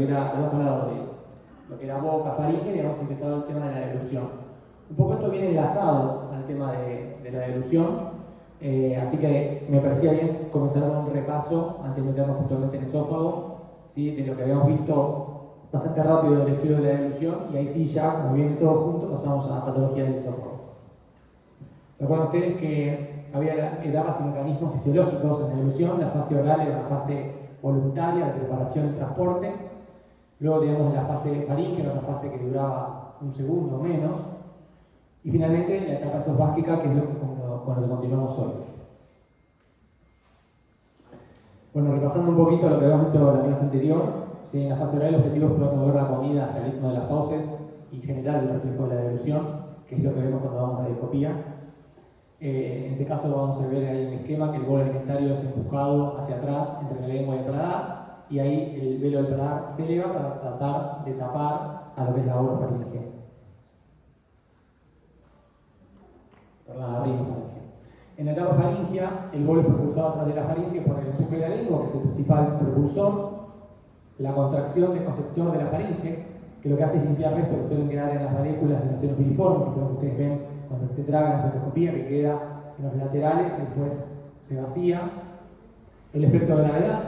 que era, habíamos hablado de lo que era boca, faringe, y habíamos empezado el tema de la deglución. Un poco esto viene enlazado al tema de la deglución, así que me parecía bien comenzar con un repaso antes de meternos puntualmente en el esófago, ¿sí? De lo que habíamos visto bastante rápido del estudio de la deglución, y ahí sí ya, como viene todo junto, pasamos a la patología del esófago. Recuerden ustedes que había etapas y mecanismos fisiológicos en la deglución. La fase oral era una fase voluntaria de preparación y transporte. Luego teníamos la fase faríngea, era una fase que duraba un segundo o menos. Y finalmente la etapa esofágica, que es con lo que continuamos hoy. Bueno, repasando un poquito lo que habíamos visto en la clase anterior, ¿sí? En la fase oral el objetivo es promover la comida hasta el ritmo de las fauces y generar el reflejo de la deglución, que es lo que vemos cuando vamos a la endoscopía. En este caso vamos a ver ahí en el esquema que el bolo alimentario es empujado hacia atrás entre la lengua y el paladar, y ahí el velo del paladar se eleva para tratar de tapar a lo que es la orofaringe. Perdón, la rinofaringe. En la etapa faringea, el bolo es propulsado atrás de la faringe por el empuje de la lengua, que es el principal propulsor, la contracción del constrictor de la faringe, que lo que hace es limpiar restos que suelen quedar en las varículas de los senos piriformes, que son lo que ustedes ven cuando se traga en la endoscopía, que queda en los laterales y después se vacía. El efecto de gravedad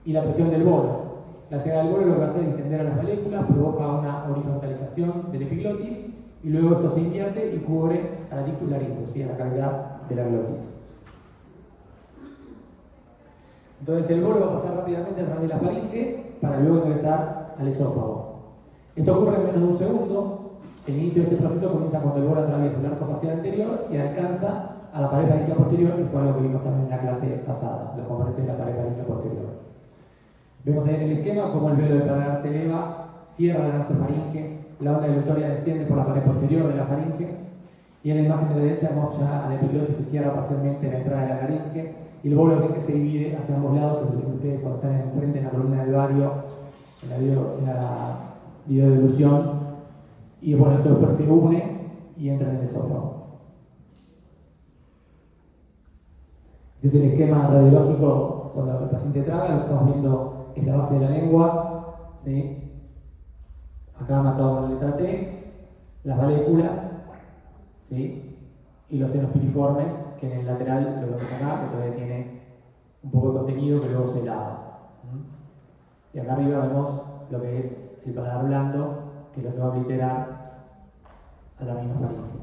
y la presión del bolo. La llegada del bolo lo que va a hacer es extender a las varículas, provoca una horizontalización del epiglotis, y luego esto se invierte y cubre a la dictus laryngos, ¿sí? A la cavidad de la glotis. Entonces el bolo va a pasar rápidamente a través de la faringe para luego ingresar al esófago. Esto ocurre en menos de un segundo. El inicio de este proceso comienza cuando el bolo atraviesa el arco facial anterior y alcanza a la pared faríngea posterior, que fue algo que vimos también en la clase pasada, los componentes de la pared faríngea posterior. Vemos ahí en el esquema cómo el velo del paladar se eleva, cierra la nasofaringe, la onda dilutoria desciende por la pared posterior de la faringe, y en la imagen de la derecha vemos ya a la epiglotis que cierra parcialmente la entrada de la laringe, y el bolo que se divide hacia ambos lados, que es lo que ustedes cuando están enfrente en la columna del vario, en la videodeglución, y bueno, esto después se une y entra en el esófago. Este es el esquema radiológico cuando el paciente traga. Lo que estamos viendo es la base de la lengua, ¿sí? Acá marcado con la letra T, las valéculas, ¿sí? Y los senos piriformes, que en el lateral lo vemos acá, que todavía tiene un poco de contenido que luego se lava. Y acá arriba vemos lo que es el paladar blando, que es lo que va a obliterar a la rinofaringe.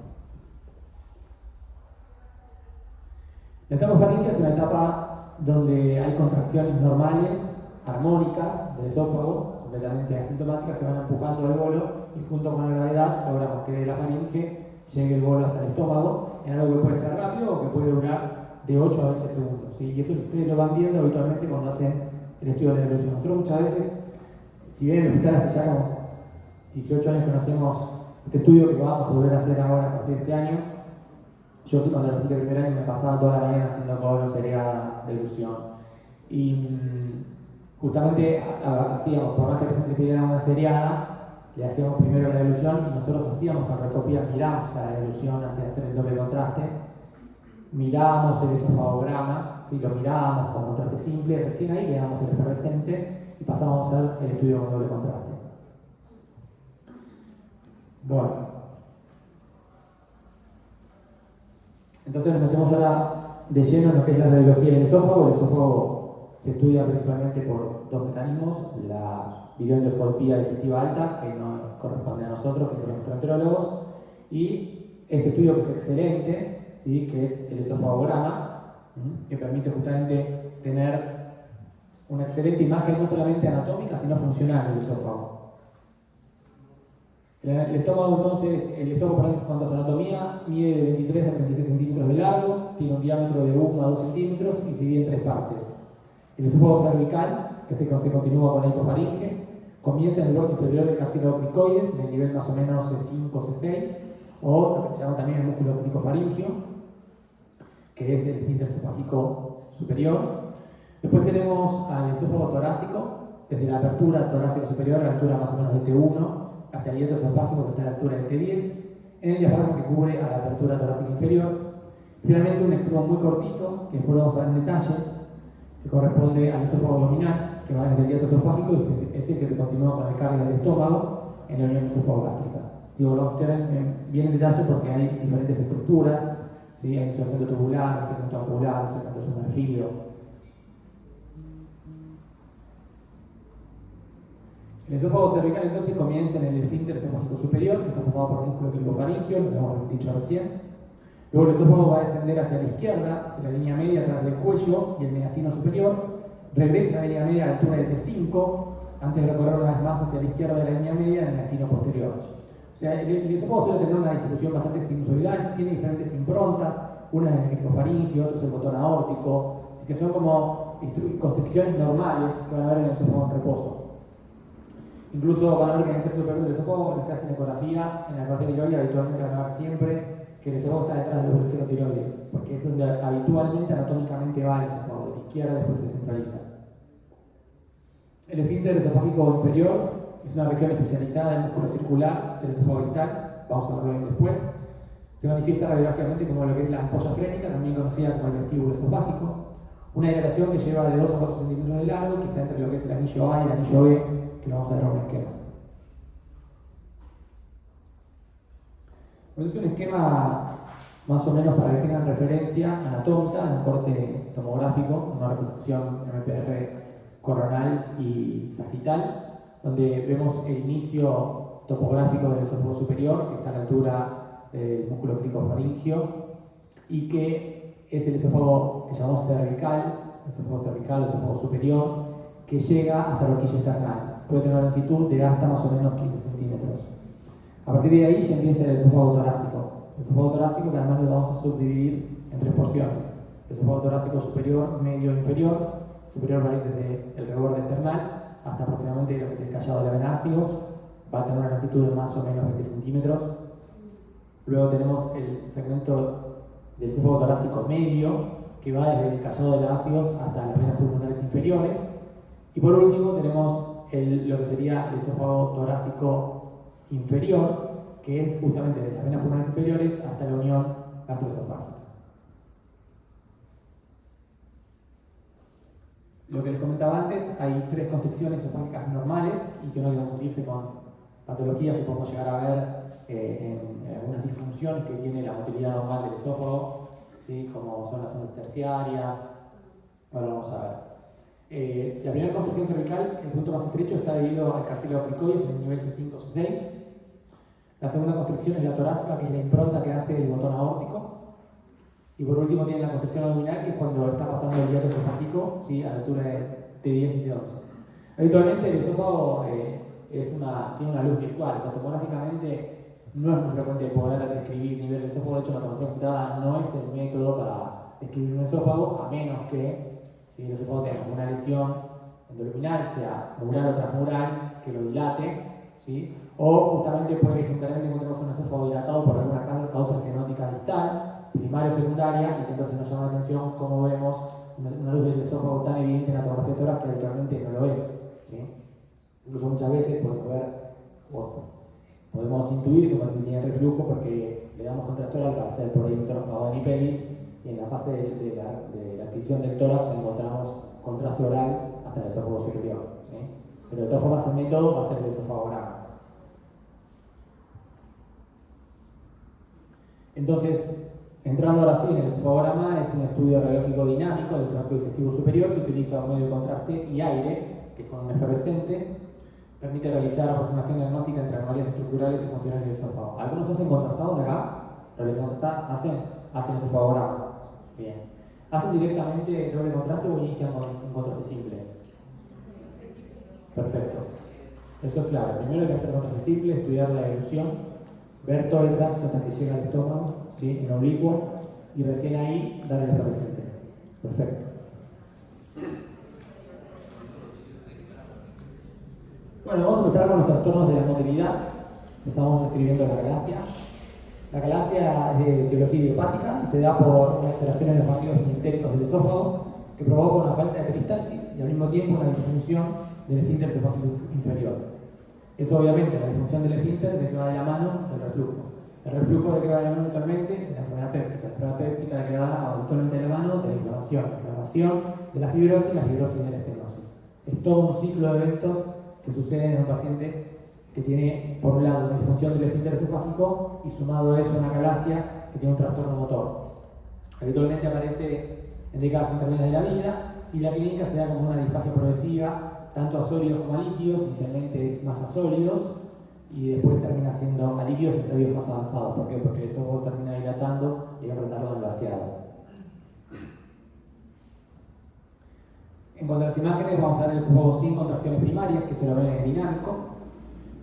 La etapa faríngea es una etapa donde hay contracciones normales, armónicas del esófago, completamente asintomáticas, que van empujando al bolo, y junto con la gravedad logramos que de la faringe llegue el bolo hasta el estómago, en algo que puede ser rápido o que puede durar de 8 a 20 segundos. ¿Sí? Y eso ustedes lo van viendo habitualmente cuando hacen el estudio de la deglución. Nosotros muchas veces, si bien en el hospital hace ya como 18 años que no hacemos este estudio, que vamos a volver a hacer ahora a partir de este año, yo sí, cuando recibí el primer año me pasaba toda la mañana haciendo colon, cereada, deglución. Y justamente hacíamos, por más que el paciente pidiera una cereada, le hacíamos primero la deglución, y nosotros hacíamos con recopia, miramos a la deglución antes de hacer el doble contraste, mirábamos el esofagograma, ¿sí? Lo mirábamos con contraste simple, recién ahí le damos el efervescente y pasábamos a hacer el estudio con doble contraste. Bueno. Entonces nos metemos ahora de lleno en lo que es la radiología del esófago. El esófago se estudia principalmente por dos mecanismos: la videoendoscopía digestiva alta, que no corresponde a nosotros, que somos gastroenterólogos, y este estudio que es excelente, ¿sí? Que es el esofagograma, que permite justamente tener una excelente imagen no solamente anatómica, sino funcional del esófago. El estómago, entonces, el esófago, en cuanto a su anatomía, mide de 23 a 36 centímetros de largo, tiene un diámetro de 1 a 2 centímetros y se divide en tres partes. El esófago cervical, que se continúa con la hipofaringe, comienza en el borde inferior del cartílago cricoides, en el nivel más o menos C5 o C6, o lo que se llama también el músculo cricofaringio, que es el esfínter esofágico superior. Después tenemos al esófago torácico, desde la apertura torácica superior a la altura más o menos de T1, hasta el hiato esofágico, que está a la altura de T10, en el diafragma que cubre a la apertura torácica inferior. Finalmente un extremo muy cortito, que después vamos a ver en detalle, que corresponde al esófago abdominal, que va desde el hiato esofágico y es el que se continúa con el cardio del estómago en la unión esofagogástrica. Digo, lo vamos a tener bien en detalle porque hay diferentes estructuras, ¿sí? Hay un segmento tubular, un segmento angular, un segmento sumergido. El esófago cervical entonces comienza en el esfínter esofágico superior, que está formado por el músculo cricofaringio, lo hemos dicho recién. Luego el esófago va a descender hacia la izquierda, en la línea media a través del cuello y el mediastino superior, regresa a la línea media a la altura del T5, antes de recorrer una vez más hacia la izquierda de la línea media en el mediastino posterior. O sea, el esófago suele tener una distribución bastante sinusoidal, tiene diferentes improntas, una es el cricofaringio, otra es el botón aórtico, así que son como constricciones normales que van a ver en el esófago en reposo. Incluso van a ver que en el tercio superior del esófago, los que hacen ecografía, en la ecografía tiroidea habitualmente van a ver siempre que el esófago está detrás del agujero tiroideo, porque es donde habitualmente anatómicamente va el esófago, de la izquierda después se centraliza. El esfínter esofágico inferior es una región especializada del músculo circular del esófago distal, vamos a verlo bien después. Se manifiesta radiológicamente como lo que es la ampolla frénica, también conocida como el vestíbulo esofágico, una dilatación que lleva de 2 a 4 centímetros de largo, que está entre lo que es el anillo A y el anillo B, que lo vamos a ver en un esquema. Este es un esquema más o menos para que tengan referencia anatómica, en un corte tomográfico, una reconstrucción MPR coronal y sagital, donde vemos el inicio topográfico del esófago superior, que está a la altura del músculo cricofaringio, y que es el esófago que llamamos cervical, el esófago superior, que llega hasta la horquilla esternal. Puede tener una longitud de hasta más o menos 15 centímetros. A partir de ahí ya empieza el esófago torácico. El esófago torácico que además lo vamos a subdividir en 3 porciones. El esófago torácico superior, medio e inferior. Superior va a ir desde el reborde esternal hasta aproximadamente lo que es el callado de la vena ácidos. Va a tener una longitud de más o menos 20 centímetros. Luego tenemos el segmento del esófago torácico medio, que va desde el callado de los ácidos hasta las venas pulmonares inferiores. Y por último tenemos lo que sería el esófago torácico inferior, que es justamente de las venas pulmonares inferiores hasta la unión gastroesofágica. Lo que les comentaba antes, hay 3 constricciones esofágicas normales y que no hay que confundirse con patologías que podemos llegar a ver en algunas disfunciones que tiene la motilidad normal del esófago, ¿sí? Como son las ondas terciarias. Ahora vamos a ver. La primera constricción cervical, el punto más estrecho, está debido al cartílago cricoides en el nivel C5 o C6. La segunda constricción es la torácica, que es la impronta que hace el botón aórtico. Y por último tiene la constricción abdominal, que es cuando está pasando el hiato esofágico, ¿sí? A la altura de T10 y T11. Habitualmente el esófago tiene una luz virtual, o sea, tomográficamente no es muy frecuente poder describir nivel de esófago. De hecho, la tomografía computada no es el método para describir un esófago, a menos que si el esófago tenga una lesión endoluminal, sea mural o transmural, que lo dilate, ¿sí? O justamente puede que simplemente encontremos un esófago dilatado por alguna causa genótica distal, primaria o secundaria, y que entonces nos llama la atención cómo vemos una luz del esófago tan evidente en la tomografía tórax que habitualmente no lo es, ¿sí? Incluso muchas veces podemos intuir que tiene reflujo porque le damos contraste oral para hacer por ahí un tórax agudo en pelvis, y en la fase de la adquisición del tórax encontramos contraste oral hasta el esófago superior, ¿sí? Pero de todas formas el método va a ser el esofagograma. Entonces, entrando ahora sí en el esofagograma, es un estudio radiológico dinámico del tracto digestivo superior que utiliza un medio de contraste y aire, que es con un efervescente, permite realizar aproximación diagnóstica entre anomalías estructurales y funcionales del esófago. Algunos hacen contrastados de acá, pero les hacen esofagograma. Bien. ¿Hacen directamente doble contraste o inician con un contraste simple? Perfecto. Eso es clave. Primero hay que hacer contraste simple, estudiar la evolución, ver todo el tránsito hasta que llega al estómago, ¿sí? En oblicuo, y recién ahí dar el efervescente. Perfecto. Bueno, vamos a empezar con los trastornos de la motilidad. Empezamos describiendo la galaxia. La galaxia es de etiología idiopática y se da por una alteración en los ganglios esfintéricos del esófago que provoca una falta de peristalsis y al mismo tiempo una disfunción del esfínter esofágico inferior. Eso obviamente, la disfunción del esfínter de que va de la mano del reflujo. El reflujo de que va de la mano habitualmente de la enfermedad péptica. La enfermedad péptica de que va habitualmente de la mano de la inflamación de la fibrosis y la fibrosis de la estenosis. Es todo un ciclo de eventos que suceden en un paciente que tiene, por un lado, una disfunción del esfínter esofágico y sumado a eso una acalasia que tiene un trastorno motor. Habitualmente aparece en décadas intermedias de la vida y la clínica se da como una disfagia progresiva, tanto a sólidos como a líquidos. Inicialmente es más a sólidos y después termina siendo a líquidos en estadios más avanzados. ¿Por qué? Porque el esófago termina dilatando y hay un retardo en el vaciado. En cuanto a las imágenes, vamos a ver el esófago sin contracciones primarias, que se lo ven en el dinámico,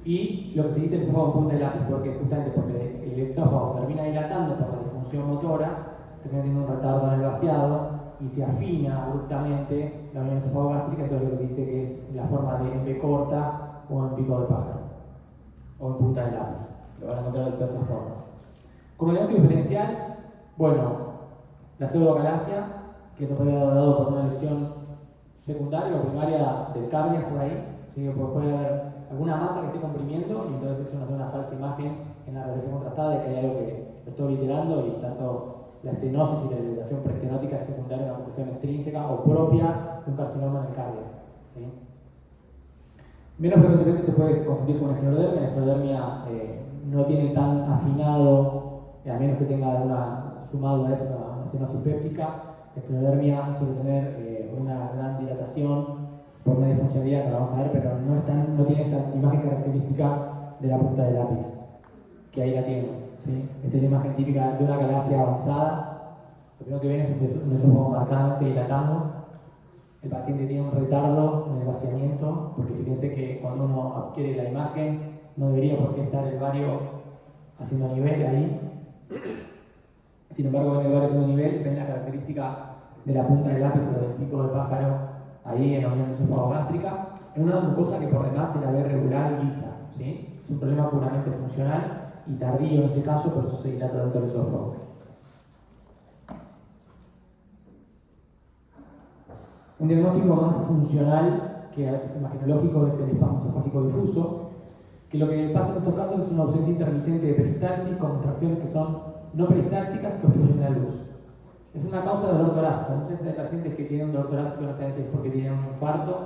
y lo que se dice el esófago en punta de lápiz, porque justamente porque el esófago se termina dilatando por la disfunción motora, termina teniendo un retardo en el vaciado y se afina abruptamente la unión esófago-gástrica, entonces lo que dice que es la forma de en B corta o en pico de pájaro o en punta de lápiz. Lo van a encontrar de todas esas formas. Como diagnóstico diferencial, bueno, la pseudocalasia, que eso puede haber dado por una lesión secundaria o primaria del cardiac por ahí, ¿sí? Puede haber alguna masa que esté comprimiendo y entonces eso nos da una falsa imagen en la radiografía contrastada de que hay algo que lo estoy literando y tanto la estenosis y la dilatación preestenótica es secundaria a una compresión extrínseca o propia de un carcinoma en el cardiac, ¿sí? Menos frecuentemente se puede confundir con esclerodermia. La esclerodermia no tiene tan afinado, a menos que tenga sumado a eso una estenosis péptica. La esclerodermia suele tener una gran dilatación por una disfuncionalidad que la vamos a ver, pero no tiene esa imagen característica de la punta del lápiz, que ahí la tiene, ¿sí? Esta es la imagen típica de una galaxia avanzada. Lo primero que ven es un esófago marcadamente dilatado. El paciente tiene un retardo en el vaciamiento, porque fíjense que cuando uno adquiere la imagen no debería por qué estar el vario haciendo nivel ahí. Sin embargo, ven el vario haciendo nivel, ven la característica de la punta del lápiz o del pico de pájaro ahí en la unión esófago-gástrica. Es una mucosa que por demás se la ve regular y lisa, ¿sí? Es un problema puramente funcional y tardío en este caso, por eso se dilata tanto el esófago. Un diagnóstico más funcional, que a veces es imagenológico, es el espasmo esofágico difuso, que lo que pasa en estos casos es una ausencia intermitente de peristalsis con contracciones que son no peristálticas que obstruyen la luz. Es una causa de dolor torácico. Muchas veces hay pacientes que tienen un dolor torácico, no saben si es porque tienen un infarto,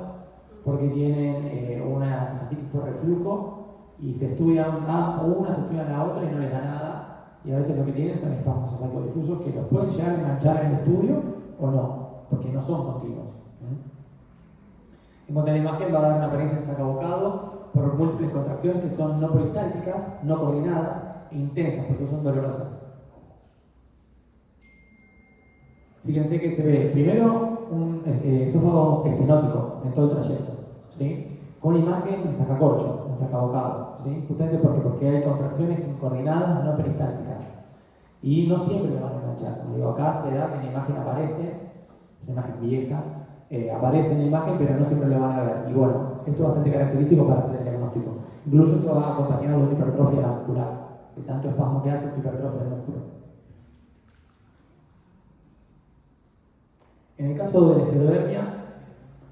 porque tienen una cistitis por reflujo, y se estudian una, se estudian la otra y no les da nada. Y a veces lo que tienen son espasmos esofágicos difusos que los pueden llegar a enganchar en el estudio o no, porque no son continuos. En cuanto a la imagen, va a dar una apariencia de sacabocado por múltiples contracciones que son no peristálticas, no coordinadas e intensas, por eso son dolorosas. Fíjense que se ve primero un esófago estenótico en todo el trayecto, ¿sí? Con una imagen en sacacorcho, en sacabocado, ¿sí? Justamente porque hay contracciones incoordinadas, no peristálticas. Y no siempre lo van a enganchar. Como digo, acá se da que la imagen aparece, es una imagen vieja, aparece en la imagen, pero no siempre lo van a ver. Y bueno, esto es bastante característico para hacer el diagnóstico. Incluso esto va acompañado de una hipertrofia muscular, de tanto espasmo que hace es hipertrofia del músculo. En el caso de la esclerodermia,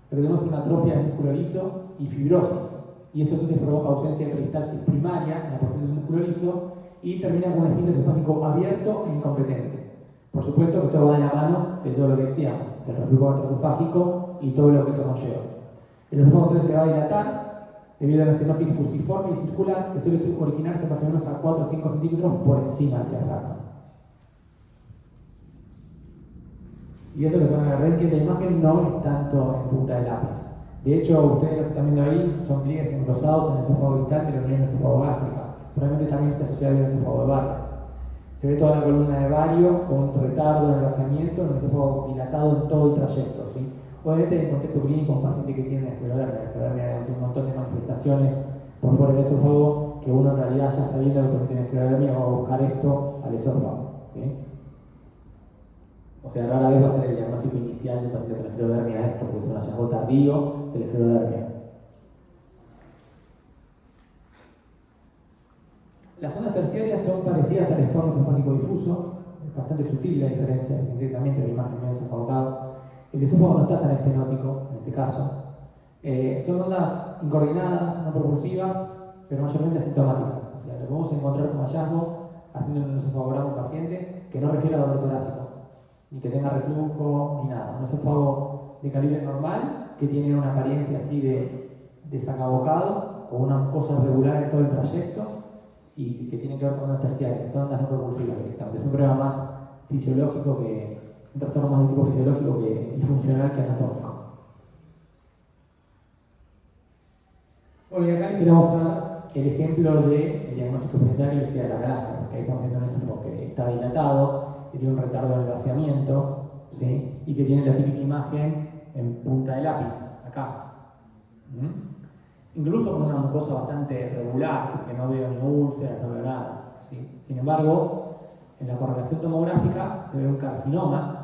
lo que tenemos es una atrofia del músculo liso y fibrosis. Y esto entonces provoca ausencia de peristalsis primaria en la porción del músculo liso y termina con un esfínter esofágico abierto e incompetente. Por supuesto que esto va de la mano de todo lo que decíamos, del reflujo gastroesofágico y todo lo que eso conlleva. El esófago entonces se va a dilatar debido a una estenosis fusiforme y circular que suele originarse más o menos a 4 o 5 centímetros por encima del diafragma. Y esto lo que van a ver que la imagen no es tanto en punta de lápiz. De hecho, ustedes lo que están viendo ahí son pliegues engrosados en el esófago distal de la unión esófago-gástrica. Probablemente también está asociado al esófago de barrio. Se ve toda la columna de vario con un retardo en el vaciamiento, en el esófago dilatado en todo el trayecto, ¿sí? Obviamente en el contexto clínico un paciente que tiene esclerodermia. La esclerodermia tiene un montón de manifestaciones por fuera del esófago que uno en realidad ya sabiendo que tiene esclerodermia va a buscar esto al esófago, ¿sí? O sea, rara vez va a ser el diagnóstico inicial del paciente con esclerodermia esto, porque es un hallazgo tardío de la esclerodermia. Las zonas terciarias son parecidas al espasmo esofágico difuso, es bastante sutil la diferencia, directamente en la imagen medio desenfocado. El esófago no está tan estenótico, en este caso. Son ondas incoordinadas, no propulsivas, pero mayormente asintomáticas. O sea, lo podemos encontrar como hallazgo haciendo un esofagograma a un paciente que no refiere a dolor torácico, ni que tenga reflujo, ni nada. Un esófago de calibre normal, que tiene una apariencia así de sacabocado, con una mucosa regular en todo el trayecto y que tiene que ver con ondas terciarias, que son ondas no propulsivas directamente. Es un problema más fisiológico un trastorno más de tipo fisiológico y funcional que anatómico. Bueno, y acá les quería mostrar el ejemplo del diagnóstico diferencial que les decía de la galaxia, porque ahí estamos viendo en ese que está dilatado, que tiene un retardo en el vaciamiento, ¿sí? Y que tiene la típica imagen en punta de lápiz, acá. Incluso con una mucosa bastante regular, porque no veo ni úlceras, no veo nada, ¿sí? Sin embargo, en la correlación tomográfica se ve un carcinoma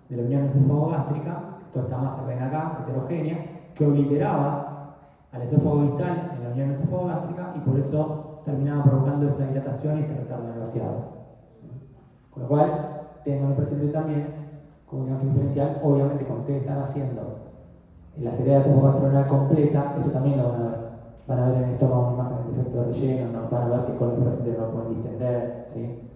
de la unión esófago-gástrica, toda esta masa que ven acá, heterogénea, que obliteraba al esófago distal en la unión esófago-gástrica y por eso terminaba provocando esta dilatación y este retardo en el vaciado. Con lo cual, tengan presente también, como diagnóstico diferencial, obviamente cuando ustedes están haciendo la serie de esófago-gastrorenal completa, esto también lo van a ver. Van a ver en el estómago una imagen de defecto de relleno, ¿no? Van a ver que con el paciente no lo pueden distender, ¿sí?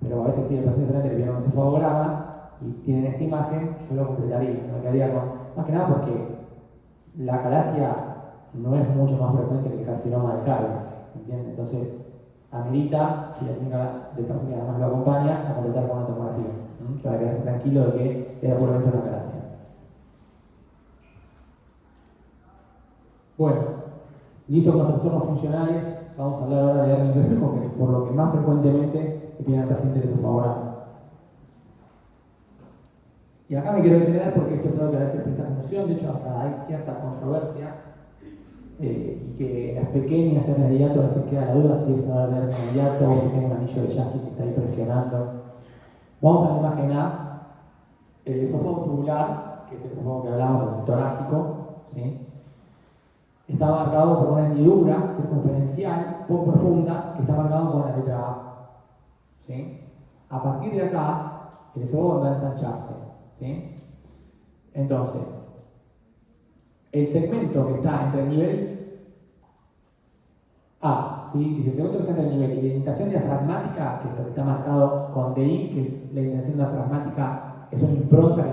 Pero a veces si el paciente le vieron un esofagograma y tienen esta imagen, yo lo completaría, me quedaría con, más que nada porque la galaxia no es mucho más frecuente que el carcinoma de Cabex, ¿entiendes? Entonces, amerita, si la clínica del paciente además lo acompaña, a completar con una tomografía, para quedarse tranquilo de que era puramente una galaxia. Bueno, listo con los trastornos funcionales, vamos a hablar ahora de hernia y reflujo, que es por lo que más frecuentemente le piden al paciente el esofagograma. Y acá me quiero detener porque esto es algo que a veces presta confusión, de hecho hasta hay cierta controversia, y que en las pequeñas hernias de hiato a veces queda la duda si es una hernia de hiato o si tiene un anillo de Jackie que está ahí presionando. Vamos a la imagen A, el esófago tubular, que es el esófago que hablamos del torácico, ¿sí? Está marcado por una hendidura circunferencial poco profunda que está marcado con la letra A, ¿sí? A partir de acá, el esófago va a ensancharse, ¿sí? Entonces, el segmento que está entre el nivel A, ¿sí? Dice el segmento que está entre el nivel y la indentación diafragmática, que es lo que está marcado con DI, que es la indentación diafragmática, es una impronta que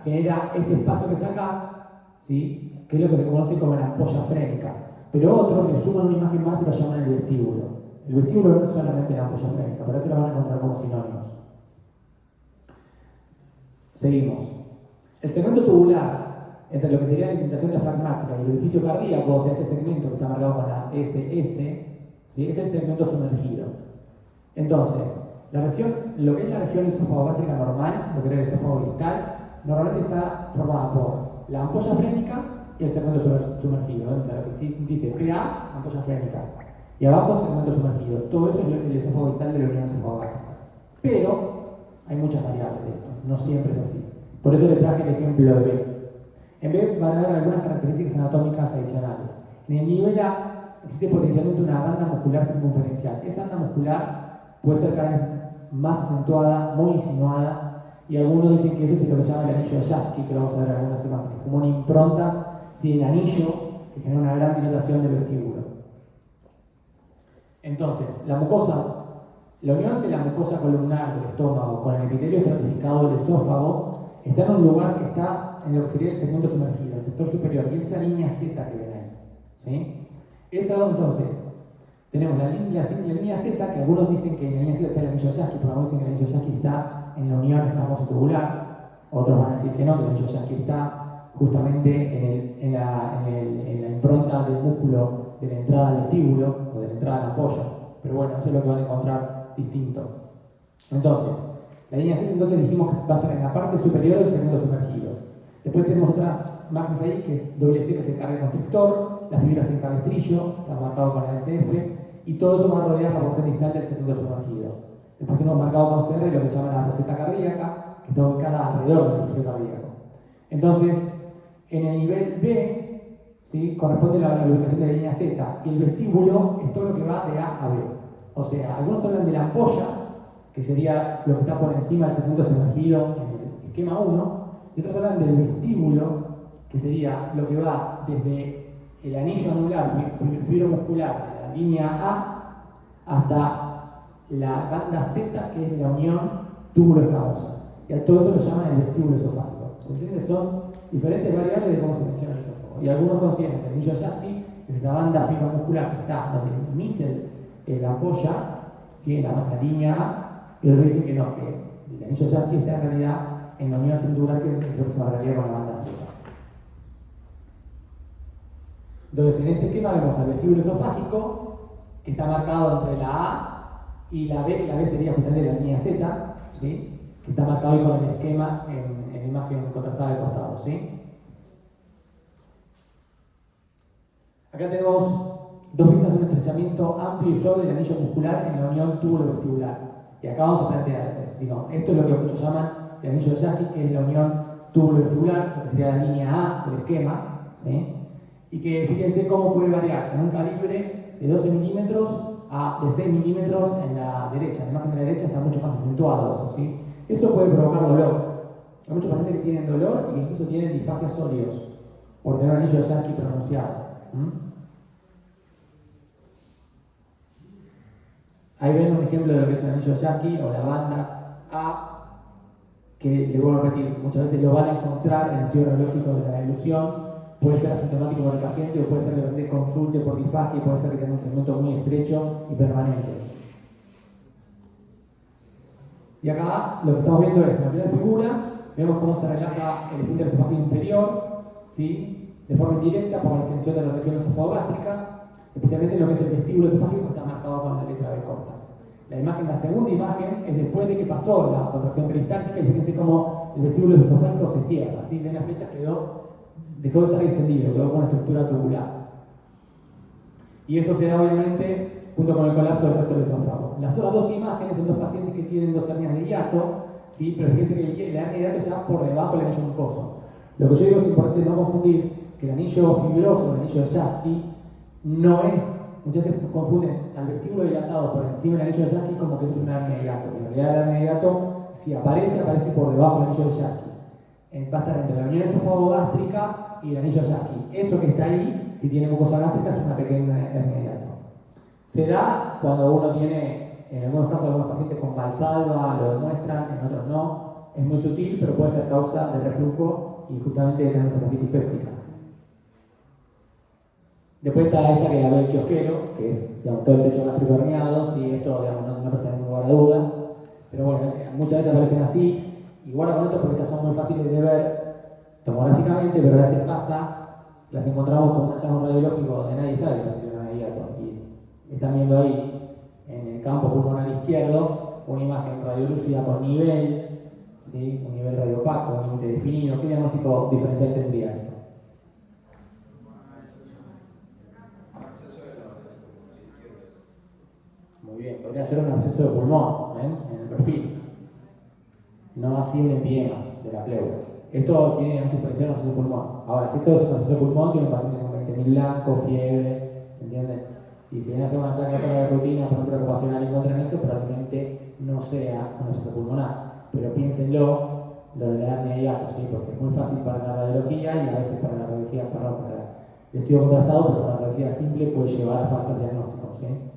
genera este espacio que está acá, ¿sí? Que es lo que se conoce como la ampolla frénica. Pero otros le suman una imagen más y lo llaman el vestíbulo. El vestíbulo no es solamente la ampolla frénica, por eso lo van a encontrar como sinónimos. Seguimos. El segmento tubular entre lo que sería la indentación diafragmática y el orificio cardíaco, o sea, este segmento que está marcado con la SS, ¿sí? Es el segmento sumergido. Entonces, lo que es la región esófago-gástrica normal, lo que era el esófago distal, normalmente está formada por la ampolla frénica y el segmento sumergido, ¿no? O sea, lo que dice PA, ampolla frénica, y abajo segmento sumergido. Todo eso es el esófago distal de la unión esófago-gástrica. Pero hay muchas variables de esto, no siempre es así. Por eso le traje el ejemplo de B. En B van a haber algunas características anatómicas adicionales. En el nivel A existe potencialmente una banda muscular circunferencial. Esa banda muscular puede ser cada vez más acentuada, muy insinuada, y algunos dicen que eso es lo que se llama el anillo de Jackie, que lo vamos a ver en algunas imágenes, como una impronta, ¿sí? El anillo que genera una gran dilatación del vestíbulo. Entonces, la unión de la mucosa columnar del estómago con el epitelio estratificado del esófago está en un lugar que está en lo que sería el segmento sumergido, el sector superior, y esa línea Z que ven ahí, ¿sí? Entonces, tenemos la línea Z, que algunos dicen que en la línea Z está el anillo de Jackie, pero algunos dicen que el anillo de Jackie está en la unión escamoso tubular, otros van a decir que no, que el anillo de Jackie está justamente en la impronta del músculo de la entrada al vestíbulo o de la entrada al apoyo, pero bueno, eso es lo que van a encontrar distinto. Entonces, la línea Z entonces dijimos que va a estar en la parte superior del segmento sumergido. Después tenemos otras imágenes ahí, que es doble C, que es el carga constrictor, las fibras en cabestrillo, está marcado con la SF, y todo eso va a rodear la porción distal del segmento sumergido. Después tenemos marcado con CR lo que se llama la roseta cardíaca, que está ubicada alrededor del orificio cardíaco. Entonces, en el nivel B, ¿sí? Corresponde la ubicación de la línea Z, y el vestíbulo es todo lo que va de A a B. O sea, algunos hablan de la ampolla, que sería lo que está por encima del segmento sumergido en el esquema 1, y otros hablan del vestíbulo, que sería lo que va desde el anillo anular fibromuscular de la línea A hasta la banda Z, que es la unión túbulo-escamosa. Y a todo eso lo llaman el vestíbulo esofágico. ¿Entiendes? Son diferentes variables de cómo se tensiona el esófago. Y algunos consideran que el anillo de Safti es esa banda fibra muscular que está donde el mísel la apoya, ¿sí? en la línea A, y otros dicen que no, que el anillo de Safti está en realidad en la unión cintural que creo que se marcaría con la banda Z. Entonces, en este esquema vemos al vestíbulo esofágico, que está marcado entre la A y la B, y la B sería justamente la línea Z, ¿sí? Que está marcado ahí con el esquema en la imagen contrastada de costado, ¿sí? Acá tenemos dos vistas de un estrechamiento amplio y suave del anillo muscular en la unión túbulo-vestibular. Y acá vamos a plantear, esto es lo que muchos llaman el anillo de Safti, que es la unión túbulo-vestibular, lo que sería la línea A del esquema, ¿sí? Y que fíjense cómo puede variar en un calibre de 12 milímetros a de 6 milímetros en la derecha. La imagen de la derecha está mucho más acentuado eso, ¿sí? Eso puede provocar dolor. Hay muchos pacientes que tienen dolor y que incluso tienen disfagias sólidos por tener un anillo de Safti pronunciado. Ahí ven un ejemplo de lo que es el anillo de Safti o la banda A, que le voy a repetir, muchas veces lo van a encontrar en el estudio radiológico de la ilusión. Puede ser asintomático para el paciente o puede ser que de repente consulte por disfagia y puede ser que tenga un segmento muy estrecho y permanente. Y acá lo que estamos viendo es en la primera figura, vemos cómo se relaja el esfínter esofágico inferior, ¿sí? De forma indirecta por la extensión de la región esofagogástrica, especialmente lo que es el vestíbulo esofágico, que está marcado con la letra B corta. La segunda imagen es después de que pasó la contracción peristáltica y fíjense cómo el vestíbulo esofágico se cierra, ¿sí? Ven la flecha, dejó de estar extendido, quedó con una estructura tubular. Y eso se da obviamente junto con el colapso del resto del esófago. Las otras dos imágenes son dos pacientes que tienen dos hernias de hiato, ¿sí? Pero fíjense que la hernia de hiato está por debajo del anillo mucoso. Lo que yo digo es importante no confundir que el anillo fibroso, el anillo de Safti, no es, muchas veces confunden al vestíbulo dilatado por encima del anillo de Safti como que eso es una hernia de hiato. En realidad la hernia de hiato, si aparece por debajo del anillo de Safti. Va a estar entre la unión esofagogástrica y el anillo de Safti. Eso que está ahí, si tiene mucosa gástrica, es una pequeña hernia de hiato. Se da cuando uno tiene, en algunos casos, algunos pacientes con Valsalva lo demuestran, en otros no. Es muy sutil, pero puede ser causa de reflujo y justamente de tener nefritis péptica. Después está esta que la ve el kiosquero, que es todo el techo gástrico herniado, sí, esto no presta ningún lugar a dudas, pero bueno, muchas veces aparecen así. Y guarda con esto porque estas son muy fáciles de ver tomográficamente, pero a veces pasa, las encontramos con un hallazgo radiológico donde nadie sabe que tiene una hernia de hiato. Y están viendo ahí, en el campo pulmonar izquierdo, una imagen radiolúcida con nivel, ¿sí? Un nivel radiopaco, un límite definido. ¿Qué diagnóstico diferencial tendría esto? Muy bien, podría ser un absceso de pulmón, ¿ven? En el perfil. No así un empiema de la pleura. Esto tiene diagnóstico diferencial de un absceso de pulmón. Ahora, si esto es un absceso de pulmón, tiene un paciente con 20.000 blancos, fiebre, ¿entienden? Y si viene a hacer una placa de rutina, por ejemplo, ocupacional y encuentran eso, probablemente no sea un absceso pulmonar. Pero piénsenlo, lo de la hernia de hiato, ¿sí? Porque es muy fácil para la radiología y a veces para la radiología, para el estudio contrastado, pero para la radiología simple puede llevar a falsos diagnósticos, ¿sí?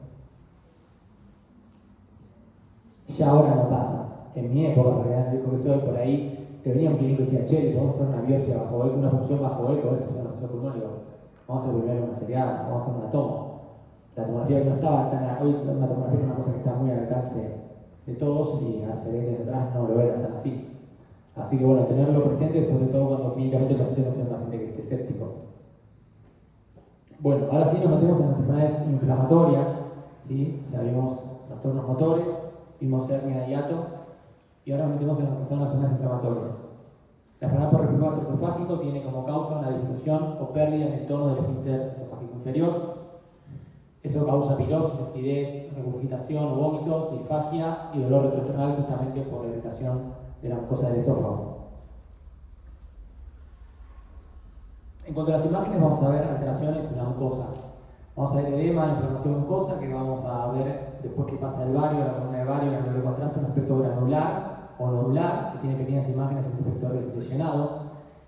Ya ahora no pasa. En mi época, en realidad, médico que soy, por ahí te venía un clínico y decía, che, podemos hacer una biopsia bajo eco, una punción bajo eco, esto es un absceso pulmónico, vamos a hacer primero una seriada, vamos a hacer una toma. La tomografía no estaba tan, hoy una tomografía es una cosa que está muy al alcance de todos y hace 20 años atrás no lo era tan así. Así que bueno, tenerlo presente, sobre todo cuando clínicamente el paciente no sea un paciente que esté escéptico. Bueno, ahora sí nos metemos en las enfermedades inflamatorias, ¿sí? Ya vimos trastornos motores, vimos hernia de hiato y ahora nos metemos en lo que son las enfermedades inflamatorias. La enfermedad por reflujo gastroesofágico tiene como causa una disminución o pérdida en el tono del esfínter esofágico inferior. Eso causa pirosis, acidez, regurgitación o vómitos, disfagia y dolor retroesternal justamente por la irritación de la mucosa del esófago. En cuanto a las imágenes, vamos a ver alteraciones en la mucosa. Vamos a ver edema, inflamación mucosa, que vamos a ver después que pasa el vario, la columna de vario, el ángulo de contraste, un aspecto granular o nodular, que tiene pequeñas imágenes en efecto de llenado.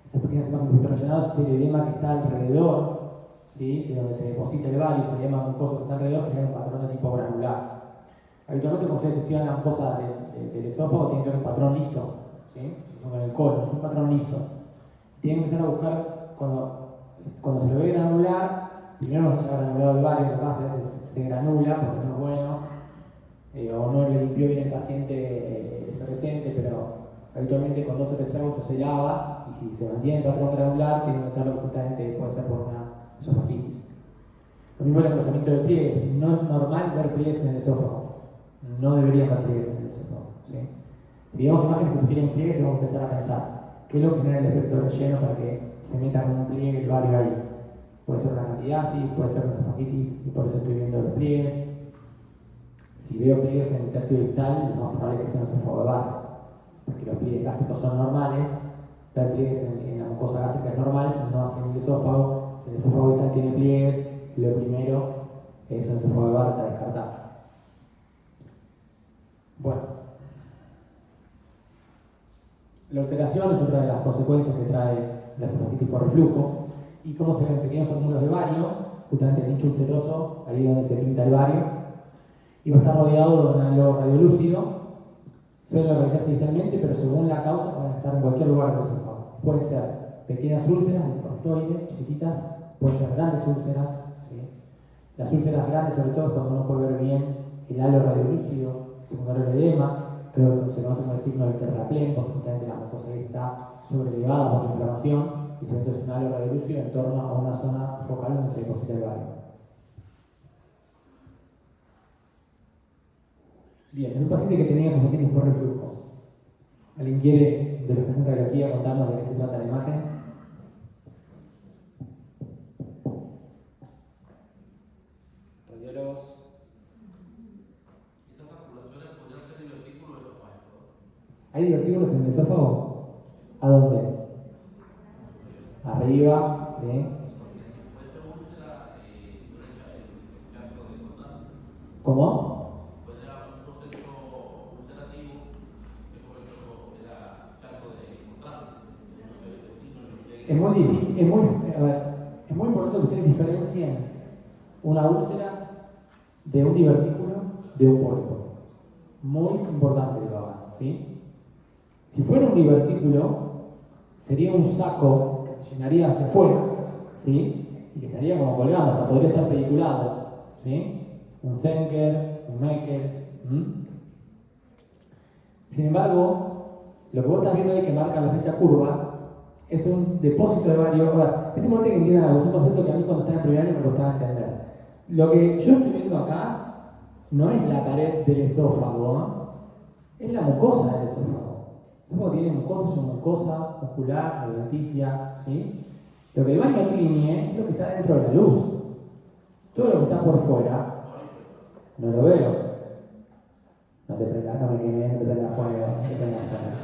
Esas pequeñas imágenes de efecto de llenado es el edema que está alrededor, ¿sí? De donde se deposita el vario, se edema mucoso que está alrededor, genera un patrón de tipo granular. Habitualmente, cuando ustedes estudian la mucosa del esófago, tiene que tener un patrón liso, ¿sí? Como en el colon, es un patrón liso. tienen que empezar a buscar, cuando se lo ve granular, primero no se haya granulado el bario, lo que pasa es que se granula porque no es bueno, o no le limpió bien el paciente efervescente, pero habitualmente con 2 o 3 tragos se lava, y si se mantiene el patrón granular, tiene que usarlo justamente, puede ser por una esofagitis. Lo mismo el engrosamiento de pliegues. No es normal ver pliegues en el esófago. No deberían ver pliegues en el esófago, ¿sí? Si vemos imágenes que sugieren pliegues, tenemos que empezar a pensar qué es lo que genera el efecto relleno para que se meta como un pliegue el bario ahí. Puede ser una candidiasis, puede ser una esofagitis, y por eso estoy viendo los pliegues. Si veo pliegues en el tercio distal, lo más probable es que sea un esófago de bario, porque los pliegues gástricos son normales. Ver pliegues en la mucosa gástrica es normal, no así en el esófago. Si el esófago distal tiene pliegues, lo primero es un esófago de bario a descartar. Bueno, la ulceración es otra de las consecuencias que trae la esofagitis por reflujo. Y como se ven pequeños acúmulos de bario, justamente el nicho ulceroso, ahí donde se pinta el bario, y va a estar rodeado de un halo radiolúcido. Suelen localizarse distalmente, pero según la causa pueden estar en cualquier lugar del esófago. Pueden ser pequeñas úlceras, prostoides, chiquititas, pueden ser grandes úlceras, ¿sí? Las úlceras grandes, sobre todo, es cuando uno puede ver bien el halo radiolúcido, secundario al edema, creo que se conoce como el signo del terraplén, porque justamente la mucosa está sobrelevada por la inflamación, y se entonces un halo radiolúcido en torno a una zona focal donde se deposita el bario. Bien, es un paciente que tenía esofagitis por reflujo. ¿Alguien quiere, de los que hacen radiología, contarnos de qué se trata la imagen? Radiólogos. Esas articulaciones podrían ser divertículos esofágicos. ¿Hay divertículos en el esófago? ¿A dónde? Arriba, ¿sí? Porque si fuese úlcera, derecha el charco de cortar. ¿Cómo? Puede haber un proceso ulcerativo que por ejemplo era charco de cortar. Es muy difícil, es muy importante que ustedes diferencien una úlcera de un divertículo de un pólipo. Muy importante que lo hagan, ¿sí? Si fuera un divertículo, sería un saco que llenaría hacia afuera, ¿sí? Y que estaría como colgando, hasta podría estar pediculado, ¿sí? Un Zenker, un Meckel. Sin embargo, lo que vos estás viendo ahí que marca la flecha curva es un depósito de bario. Es importante que entiendan algo, es un concepto que a mí cuando estaba en primer año me costaba entender. Lo que yo estoy viendo acá no es la pared del esófago, es la mucosa del esófago. El esófago tiene mucosa, su mucosa muscular, adventicia, ¿sí? Lo que el baño tiñe es lo que está dentro de la luz. Todo lo que está por fuera, no lo veo. No te prendas, no me quemes, no te prendas fuego, no te prendas fuego.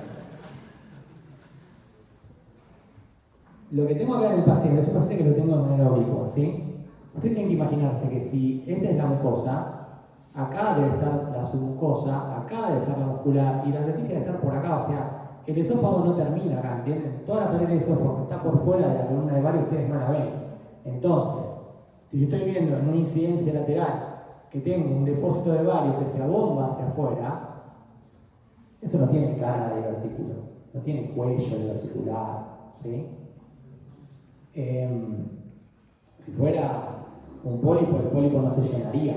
Lo que tengo acá en el paciente es un paciente que lo tengo de manera oblicua, ¿sí? Ustedes tienen que imaginarse que si esta es la mucosa, acá debe estar la submucosa, acá debe estar la muscular, y la adventicia debe estar por acá, o sea, el esófago no termina acá, ¿entienden? Toda la pared del esófago que está por fuera de la columna de bario, ustedes no la ven. Entonces, si yo estoy viendo en una incidencia lateral que tengo un depósito de bario que se abomba hacia afuera, eso no tiene cara de divertículo, no tiene cuello diverticular, ¿sí? Si fuera un pólipo, el pólipo no se llenaría.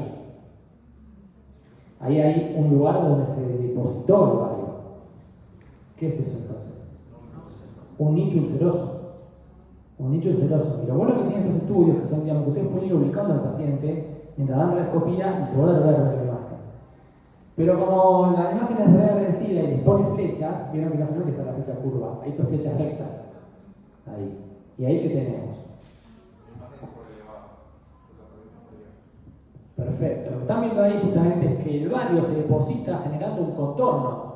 Ahí hay un lugar donde se depositó el bario. ¿Qué es eso entonces? Un nicho ulceroso. Un nicho ulceroso. Y lo bueno que tienen estos estudios, que son, digamos, que ustedes pueden ir ubicando al paciente mientras dan la endoscopía y poder ver la imagen. Pero como la imagen es reversida y les pone flechas, vieron que casualmente está la flecha curva. Hay dos flechas rectas. Ahí. ¿Y ahí qué tenemos? Perfecto. Lo que están viendo ahí justamente es que el bario se deposita generando un contorno.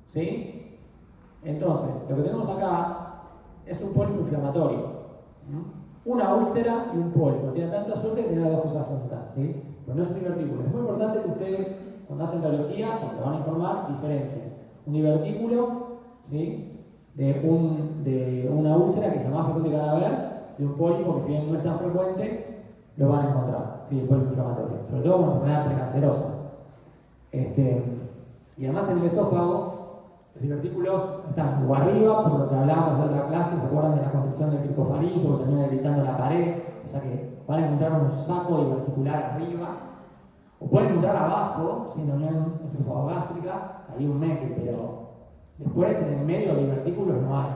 ¿Sí? Entonces, lo que tenemos acá es un pólipo inflamatorio. Una úlcera y un pólipo. Tienen tanta suerte que tienen las dos cosas juntas, ¿sí? Pero no es un divertículo. Es muy importante que ustedes, cuando hacen radiología, cuando van a informar, diferencien un divertículo, ¿sí? de una úlcera, que es lo más frecuente que van a ver, de un pólipo que si bien no es tan frecuente, lo van a encontrar, ¿sí? El pólipo inflamatorio, sobre todo como enfermedad precancerosa. Y además en el esófago, Los divertículos están o arriba, por lo que hablábamos de otra clase, ¿se acuerdan de la construcción del cricofaringo que termina debilitando la pared? O sea que van a encontrar un saco diverticular arriba, o pueden encontrar abajo, si no hay un esófago gástrica, hay un meque, pero después en el medio de divertículos no hay.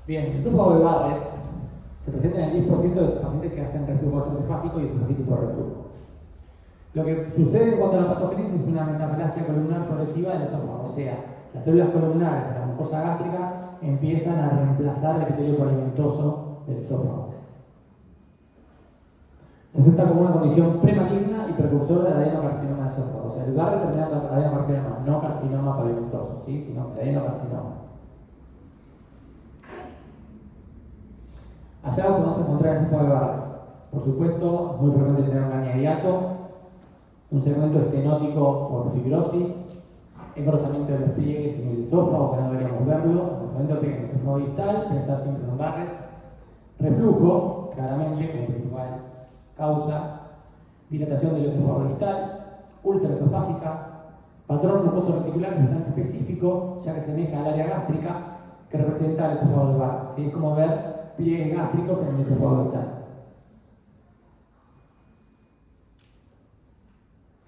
Bien, el esófago de Barrett se presenta en el 10% de los pacientes que hacen reflujo gastroesofágico y esofagitis por reflujo. Lo que sucede en cuanto a la patogénesis es una metaplasia columnar progresiva del esófago, o sea, las células columnares de la mucosa gástrica empiezan a reemplazar el epitelio polimentoso del esófago. Se acepta como una condición premaligna y precursora del adenocarcinoma del esófago, o sea, el Barrett terminando adenocarcinoma, no carcinoma polimentoso, ¿sí? Sino adenocarcinoma. Allá vamos a encontrar el esófago de Barrett. Por supuesto, muy frecuente tener un hernia hiato, un segmento estenótico por fibrosis, engrosamiento de los pliegues en el esófago, que no deberíamos verlo, engrosamiento pequeño del esófago distal, pensar siempre en un Barrett, reflujo, claramente, como principal causa, dilatación del esófago distal, úlcera esofágica, patrón mucoso reticular bastante específico, ya que semeja al área gástrica que representa el esófago de Barrett. ¿Sí? Es como ver pliegues gástricos en el esófago distal.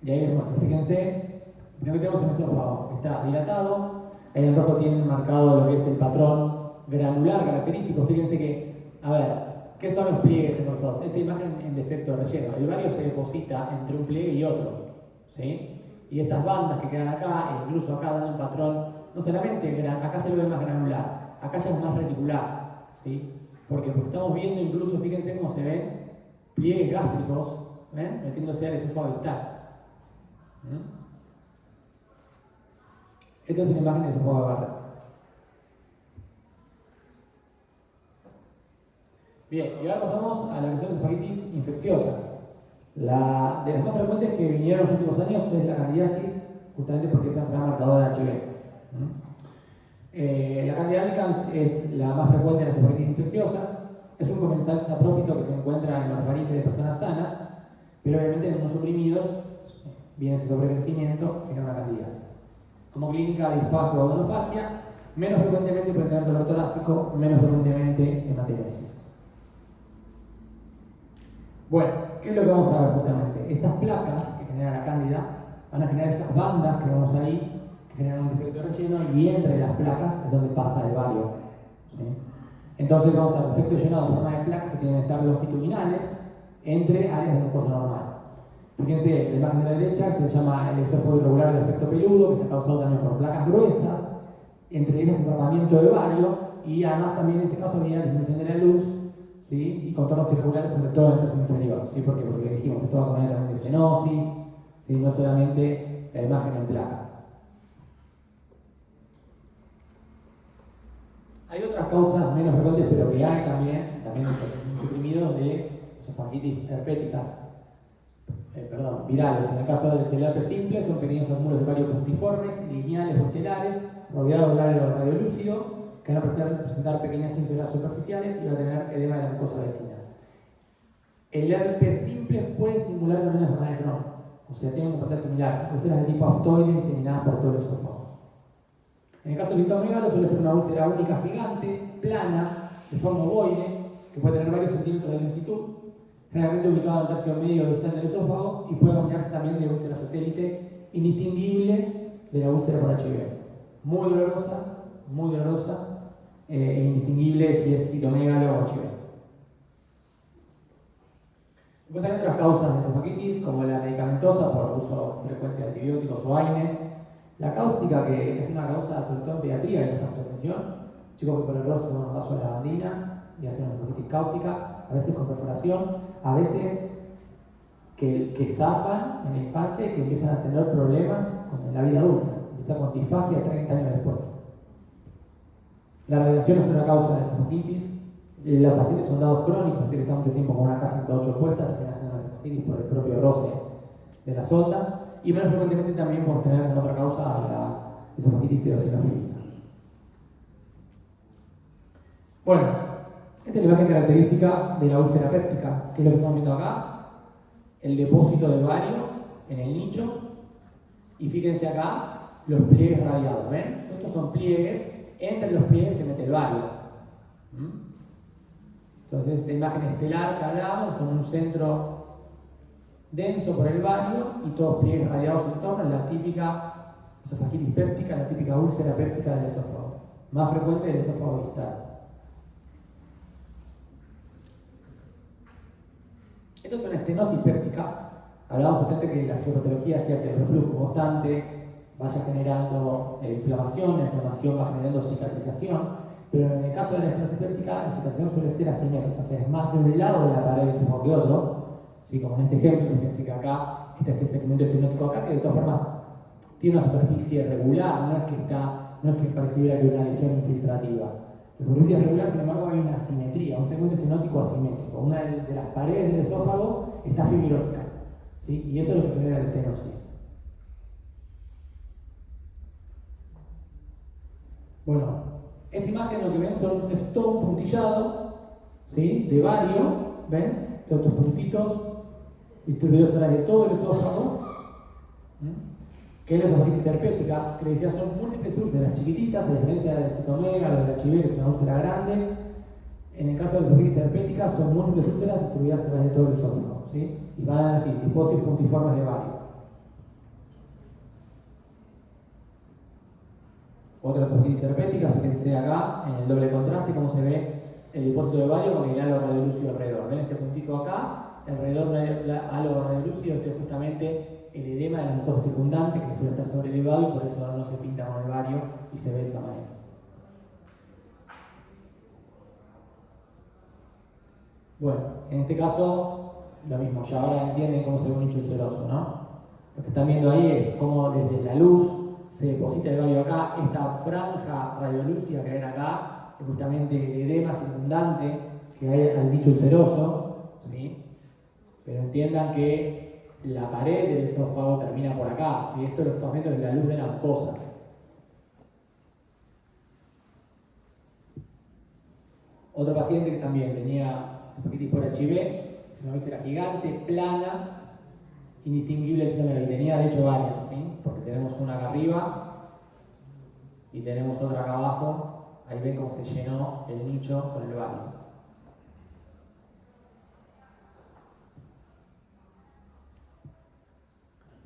Y ahí vemos, fíjense, primero que tenemos un esófago que está dilatado, ahí en rojo tienen marcado lo que es el patrón granular característico. Fíjense que, a ver, ¿qué son los pliegues engrosados? Esta imagen en defecto de relleno. El vario se deposita entre un pliegue y otro, ¿sí? Y estas bandas que quedan acá, incluso acá dando un patrón, no solamente, acá se lo ve más granular, acá ya es más reticular, ¿sí? ¿Por qué? Porque estamos viendo incluso, fíjense cómo se ven pliegues gástricos, ¿ven? Metiéndose al esófago distal. Esta es una imagen del esófago de Barrett. Bien, y ahora pasamos a la cuestión de esofagitis infecciosas. De las más frecuentes que vinieron en los últimos años es la candidiasis, justamente porque es la enfermedad marcadora de HIV. La Candida albicans es la más frecuente de las esofagitis infecciosas. Es un comensal saprófito que se encuentra en los faringes de personas sanas, pero obviamente en unos suprimidos viene ese sobrecrecimiento, genera una candidiasis. Como clínica, disfagia o odonofagia, menos frecuentemente puede tener dolor torácico, menos frecuentemente hematemesis. Bueno, ¿qué es lo que vamos a ver justamente? Esas placas que generan la cándida van a generar esas bandas que vemos ahí, que generan un defecto de relleno, y entre las placas es donde pasa el vario, ¿sí? Entonces vamos a ver efecto llenado en forma de placas que tienen que estar longitudinales entre áreas de mucosa normal. Fíjense, la imagen de la derecha se llama el esófago irregular del aspecto peludo, que está causado también por placas gruesas, entre ellas enfermamiento de vario, y además también en este caso había disminución de la luz, ¿sí? Y contornos circulares, sobre todo en el tercio inferior, ¿sí? Porque dijimos que esto va a poner también de estenosis, ¿sí? No solamente la imagen en placa. Hay otras causas menos frecuentes, pero que hay también suprimidos de esofagitis herpéticas, virales. En el caso del herpes simple, son pequeños óvulos de vario puntiformes, lineales o estelares, rodeados del área radiolúcido, que van a presentar pequeñas ínfulas superficiales y van a tener edema de la mucosa vecina. El herpes simple puede simular también la enfermedad de Crohn, o sea, tiene un comportamiento similar, úlceras de tipo aftoide diseminadas por todo el esófago. En el caso del citomegalos suele ser una úlcera única gigante, plana, de forma ovoide, que puede tener varios centímetros de longitud, generalmente ubicado en el tercio medio distal del esófago, y puede combinarse también de úlcera satélite, indistinguible de la úlcera por HIV. Muy dolorosa, e indistinguible si es citomegalo o HIV. Después hay otras causas de esofagitis, como la medicamentosa por uso frecuente de antibióticos o AINES, la cáustica, que es una causa sobre todo en pediatría de nuestra atención, chicos que por error se toman un vaso de lavandina y hacen una esofagitis cáustica, a veces con perforación, a veces que zafan en la infancia y que empiezan a tener problemas en la vida adulta, empieza con disfagia 30 años después. La radiación es una causa de esofagitis. Los pacientes son dados crónicos, que están mucho tiempo con una casa en 8 puertas, terminan haciendo una esofagitis por el propio roce de la sonda, y menos frecuentemente también por tener como otra causa la esofagitis eosinofílica. Bueno, esta es la imagen característica de la úlcera péptica, que es lo que estamos viendo acá. el depósito de bario en el nicho y fíjense acá los pliegues radiados, ¿ven? Estos son pliegues, entre los pliegues se mete el bario. Entonces esta imagen estelar que hablábamos con un centro denso por el bario y todos pliegues radiados en torno, la típica esofagitis péptica, la típica úlcera péptica del esófago, más frecuente del esófago distal. Esto es una estenosis péptica. Hablábamos justamente que la fisiopatología hacía que el reflujo constante vaya generando inflamación, la inflamación va generando cicatrización, pero en el caso de la estenosis péptica, la cicatrización suele ser asimétrica, o sea, es más de un lado de la pared del esófago que otro. ¿Sí? Como en este ejemplo, fíjense que acá está este segmento estenótico acá, que de todas formas tiene una superficie regular, no es que pareciera que una lesión infiltrativa. La superficie regular, sin embargo, hay una asimetría, un segmento estenótico asimétrico. Una de las paredes del esófago está fibrótica, ¿sí? Y eso es lo que genera la estenosis. Bueno, esta imagen lo que ven es todo un puntillado, ¿sí? De bario, ¿ven? Todos estos puntitos distribuidos a través de todo el esófago, que es la esofagitis herpética, que le decía son múltiples úlceras chiquititas, a diferencia del citomega, la del HIV, que es una úlcera grande. En el caso de la esofagitis herpética son múltiples úlceras distribuidas a través de todo el esófago, ¿sí? Y van a decir hipófisis puntiformes de bario. Otra esofagitis herpética, fíjense acá en el doble contraste cómo se ve el depósito de bario con el halo radiolúcido alrededor. ¿Ven este puntito acá? Alrededor del halo radiolúcido, este es justamente el edema de la mucosa circundante que suele estar sobrelevado y por eso no se pinta con el bario y se ve de esa manera. Bueno, en este caso, lo mismo, ya ahora entienden cómo se ve un nicho ulceroso, ¿no? Lo que están viendo ahí es cómo desde la luz se deposita el bario acá, esta franja radiolúcida que ven acá es justamente el edema circundante que hay al nicho ulceroso, ¿sí? Pero entiendan que la pared del esófago termina por acá, ¿sí? Esto lo que estamos viendo es la luz de la mucosa. Otro paciente que también tenía esofagitis por HIV, es una úlcera gigante, plana, indistinguible el citomega, y tenía de hecho varias, ¿sí? Porque tenemos una acá arriba y tenemos otra acá abajo, ahí ven cómo se llenó el nicho con el bario.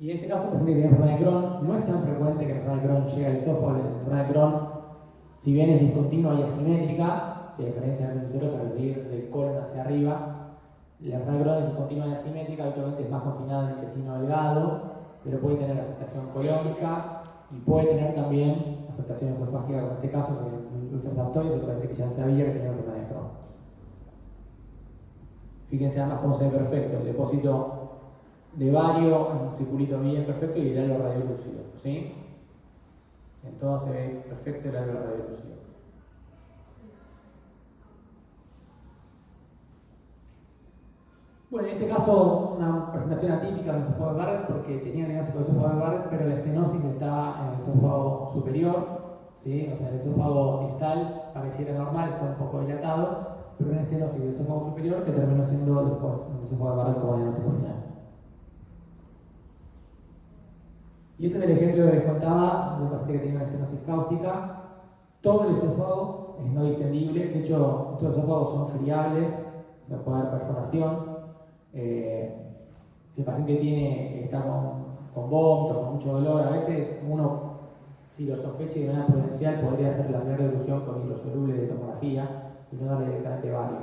Y en este caso, el paciente que tiene enfermedad de Crohn, no es tan frecuente que la enfermedad de Crohn llegue al esófago. La enfermedad de Crohn, si bien es discontinua y asimétrica, si a diferencia de la ulcerosa que seguir del colon hacia arriba, la enfermedad de Crohn es discontinua y asimétrica, habitualmente es más confinada en el intestino delgado, pero puede tener afectación colónica y puede tener también afectación esofágica, como en este caso, que el úlceras aftoides, que parece que ya sabía que tenía enfermedad de Crohn. Fíjense además cómo se ve perfecto el depósito de bario en un circulito bien perfecto y el halo radiolúcido, ¿sí? En todo se ve perfecto el halo radiolúcido. Bueno, en este caso una presentación atípica del esófago de Barrett porque tenía el diagnóstico de esófago de Barrett, pero la estenosis estaba en el esófago superior, ¿sí? O sea, el esófago distal pareciera normal, está un poco dilatado, pero una estenosis del esófago superior que terminó siendo después el esófago de Barrett como diagnóstico final. Y este es el ejemplo que les contaba de un paciente que tenía una estenosis cáustica. Todo el esófago es no distendible, de hecho, estos esófagos son friables, o sea, puede haber perforación. Si el paciente está con vómito, con mucho dolor, a veces uno, si lo sospecha de manera prudencial, podría hacer la primera reducción con hidrosoluble de tomografía y no darle directamente bario.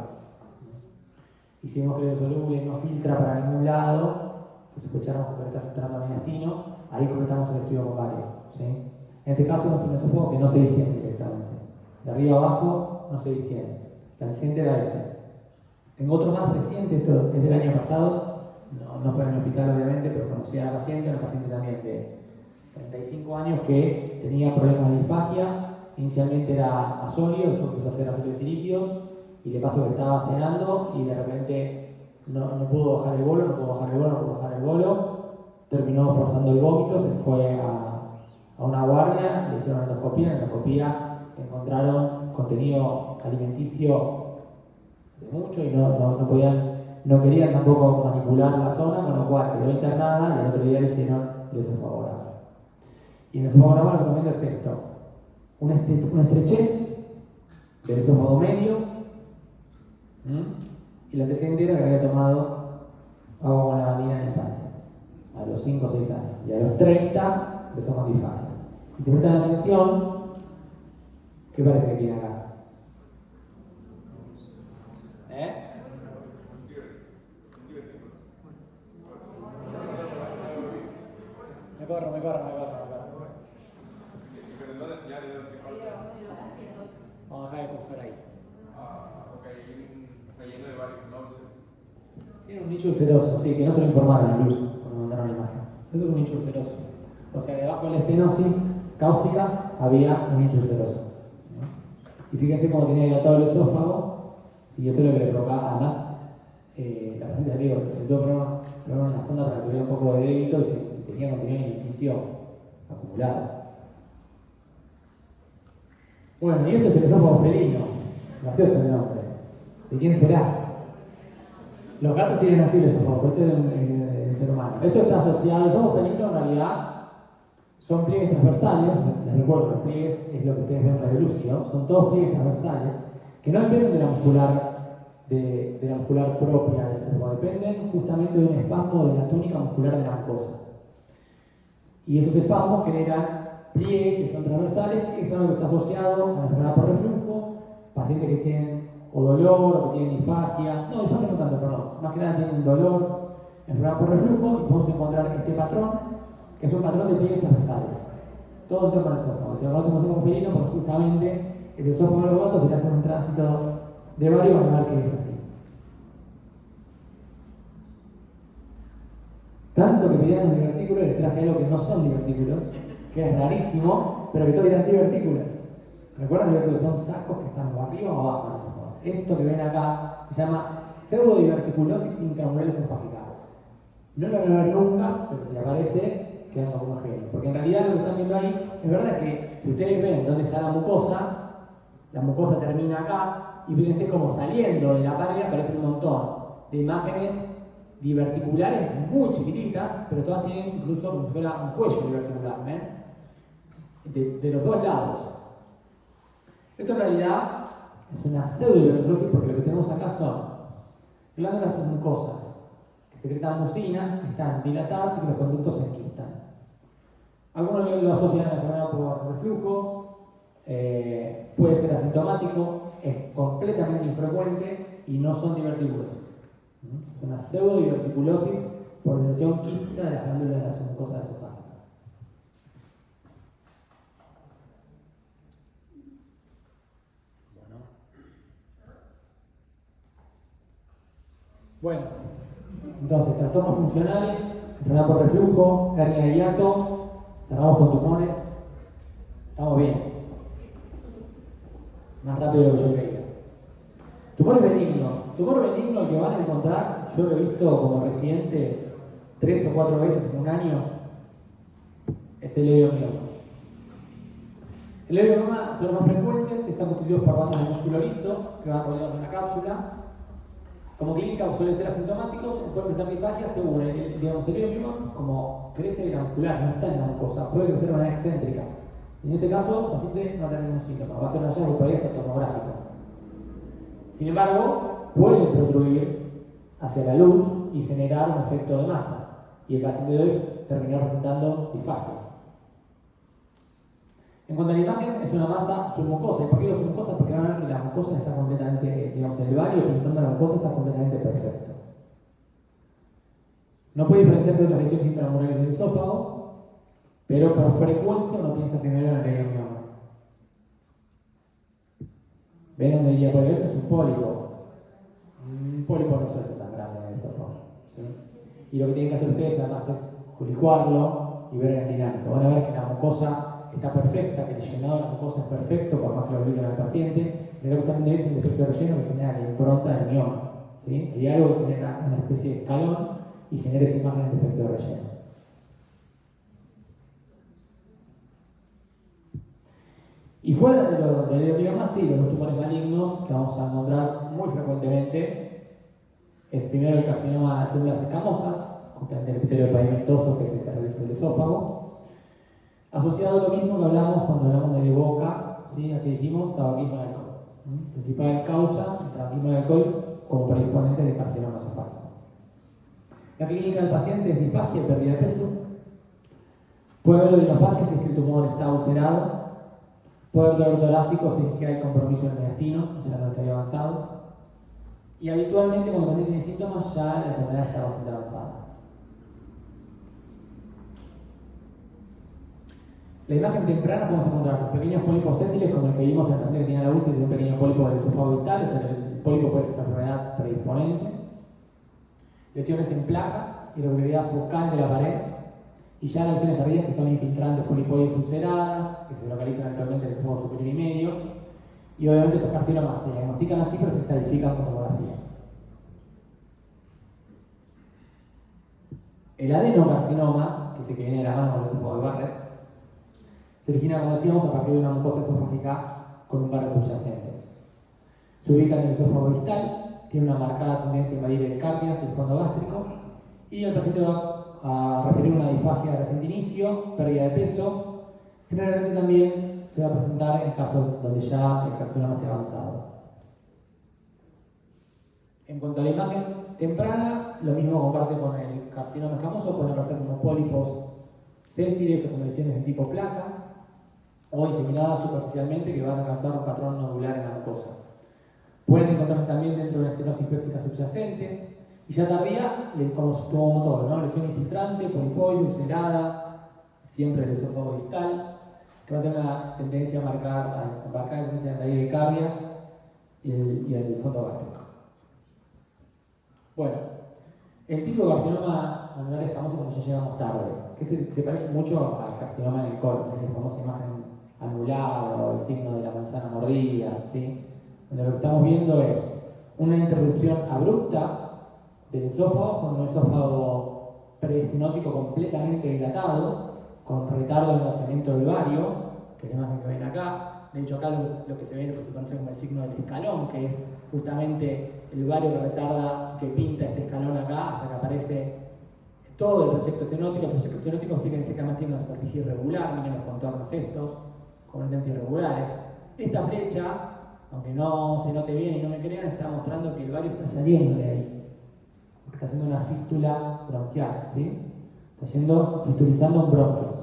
Y si vemos que el hidrosoluble no filtra para ningún lado, que sospechamos que está filtrando a mediastino, ahí completamos el estudio con bario, ¿sí? En este caso es un esófago que no se distiende directamente. De arriba abajo no se distiende. La reciente era ese. Tengo otro más reciente, esto es del año pasado, no fue en el hospital obviamente, pero conocí a la paciente, una paciente también de 35 años que tenía problemas de disfagia, inicialmente era asorio, después empezó a hacer azólidos y líquidos, y de paso que estaba cenando y de repente no pudo bajar el bolo, terminó forzando el vómito, se fue a una guardia, le hicieron endoscopía, en la endoscopía encontraron contenido alimenticio de mucho y no podían no querían tampoco manipular la zona, con lo cual quedó internada y el otro día le hicieron el esófago oral. Y en el esófago oral lo que recomiendo es esto: una estrechez del esófago medio, y la antecedente era que había tomado agua con lavandina en la infancia, a los 5 o 6 años, y a los 30 empezó con disfagia. Y si prestan atención, ¿qué parece que tiene acá? Me corro. Vamos a dejar el cursor ahí. Ok, relleno de varios globos. Tiene un nicho ulceroso, sí, que no se lo informaron a Luz cuando mandaron la imagen. Eso es un nicho ulceroso. O sea, debajo de la estenosis cáustica había un nicho ulceroso, ¿no? Y fíjense cómo tenía dilatado el esófago. Si eso es lo que le provocaba, además, la paciente de Riego presentó una sonda para que tuviera un poco de débito y tenía contenido de inicio acumulado. Bueno, y esto es el esófago felino. Gracioso el nombre. ¿De quién será? Los gatos tienen así el esófago, este es el ser humano. Esto está asociado, el esófago felino en realidad son pliegues transversales. Les recuerdo, los pliegues es lo que ustedes ven en Radio Lucio, son todos pliegues transversales que no dependen de la muscular propia del esófago, dependen justamente de un espasmo de la túnica muscular de la mucosa. Y esos espasmos generan pliegues que son transversales, que es algo que está asociado a la enfermedad por reflujo, pacientes que tienen o dolor, o que tienen disfagia, no tanto, perdón, más que nada tienen dolor, enfermedad por reflujo, y podemos encontrar este patrón, que es un patrón de pliegues transversales, todo en torno al esófago. Si lo conocemos como felino, porque justamente el esófago de los gatos se le hace un tránsito de vario, van a ver que es así. Tanto que pedían los divertículos, les traje algo que no son divertículos, que es rarísimo, pero que todos eran divertículos. ¿Recuerdan que son sacos que están o arriba o abajo de los esófagos? Esto que ven acá se llama pseudodiverticulosis intramural esofágica. No lo van a ver nunca, pero si aparece, quedan como un genio. Porque en realidad lo que están viendo ahí, es verdad que si ustedes ven dónde está la mucosa termina acá, y fíjense como saliendo de la pared aparecen un montón de imágenes diverticulares muy chiquititas, pero todas tienen incluso como si fuera un cuello diverticular, ¿ven? De los dos lados. Esto en realidad es una pseudodiverticulosis porque lo que tenemos acá son glándulas submucosas que secretan mucina, están dilatadas y que los conductos se enquistan. Algunos lo asocian a la enfermedad por reflujo, puede ser asintomático, es completamente infrecuente y no son divertículos. Es una pseudodiverticulosis por lesión quística de las glándulas de la submucosa esofágica. Bueno, entonces, trastornos funcionales, enfermedad por reflujo, hernia de hiato, cerramos con tumores, estamos bien. Más rápido de lo que yo creía. Tumores benignos. Tumor benigno que van a encontrar, yo lo he visto como residente 3 o 4 veces en un año, es el leiomioma. El leiomioma son los más frecuentes, están constituidos por bandas de músculo liso que van rodeados de una cápsula. Como clínica suelen ser asintomáticos, pueden presentar disfagia según el leiomioma, como crece intramuscular, no está en la mucosa, puede crecer de manera excéntrica. En ese caso, el paciente no tiene ningún síntoma, va a ser un hallazgo por ahí hasta tomográfico. Sin embargo, pueden protruir hacia la luz y generar un efecto de masa, y el paciente de hoy terminará presentando disfagia. En cuanto a la imagen, es una masa submucosa. ¿Y por qué digo submucosa? Porque van a ver que la mucosa está completamente, digamos, el vario pintando la mucosa está completamente perfecto. No puede diferenciarse de las lesiones intramurales del esófago, pero por frecuencia uno piensa primero en el leiomioma. Ven, uno diría, porque esto es un pólipo. Un pólipo no suele ser tan grande en el esófago, ¿sí? Y lo que tienen que hacer ustedes además es culicuarlo y ver el dinámico. Van a ver que la mucosa está perfecta, que el llenado de la mucosa es perfecto, por más que lo obliquen al paciente, pero lo que también es un defecto de relleno que genera la impronta del mioma, ¿sí? Y algo que genera una especie de escalón y genera esa imagen de defecto de relleno. Y fuera del leiomioma, sí, los tumores malignos que vamos a encontrar muy frecuentemente Es primero el carcinoma de células escamosas, justamente el epitelio pavimentoso que es el que realiza el esófago. Asociado a lo mismo que hablamos cuando hablamos de boca, ¿sí? Aquí dijimos tabaquismo de alcohol. Principal causa, el tabaquismo de alcohol como predisponente de carcinoma esofágico. La clínica del paciente es disfagia y pérdida de peso. Puede haber odinofagia si es que el tumor está ulcerado. Puede haber dolor torácico si es que hay compromiso en el mediastino, ya no está avanzado. Y habitualmente cuando también tiene síntomas ya la enfermedad está bastante avanzada. La imagen temprana podemos encontrar los pequeños pólipos sésiles como el que vimos en el paciente que tenía la úlcera y tiene un pequeño pólipo del esófago distal, o sea, el pólipo puede ser una enfermedad predisponente. Lesiones en placa, irregularidad focal de la pared, y ya las lesiones tardías que son infiltrantes polipoides ulceradas, que se localizan actualmente en el esófago superior y medio, y obviamente estos carcinomas se diagnostican así, pero se estadifican con tomografía. El adenocarcinoma, que es el que viene de la mano con el esófago de Barrett, se origina, como decíamos, a partir de una mucosa esofágica con un barrio subyacente. Se ubica en el esófago distal, tiene una marcada tendencia a invadir el cardias y el fondo gástrico, y el paciente va a referir una disfagia de reciente inicio, pérdida de peso. Generalmente también se va a presentar en casos donde ya el carcinoma esté avanzado. En cuanto a la imagen temprana, lo mismo comparte con el carcinoma escamoso, pueden aparecer como pólipos sésiles o con lesiones de tipo placa, o diseminadas superficialmente que van a alcanzar un patrón nodular en la mucosa. Pueden encontrarse también dentro de una estenosis péptica subyacente, y ya tardía, como todo, ¿no? Lesión infiltrante, polipoide, ulcerada, siempre el esófago distal, que va a tener una tendencia a marcar tendencia a invadir el cardias y el fondo gástrico. Bueno, el tipo de carcinoma anular escamoso cuando ya llegamos tarde, que se parece mucho al carcinoma en el colon, la famosa imagen anular o el signo de la manzana mordida, ¿sí? Donde lo que estamos viendo es una interrupción abrupta del esófago, con un esófago preestenótico completamente dilatado, con retardo en el vaciamiento del vario, que es la imagen que ven acá. De hecho, acá lo que se ve es lo que se conoce como el signo del escalón, que es justamente el vario que retarda, que pinta este escalón acá hasta que aparece todo el trayecto estenótico. El trayecto estenótico, fíjense que además tiene una superficie irregular, miren los contornos estos, completamente irregulares. Esta flecha, aunque no se note bien y no me crean, está mostrando que el vario está saliendo de ahí. Está haciendo una fístula bronquial, ¿sí? Está fistulizando un bronquio.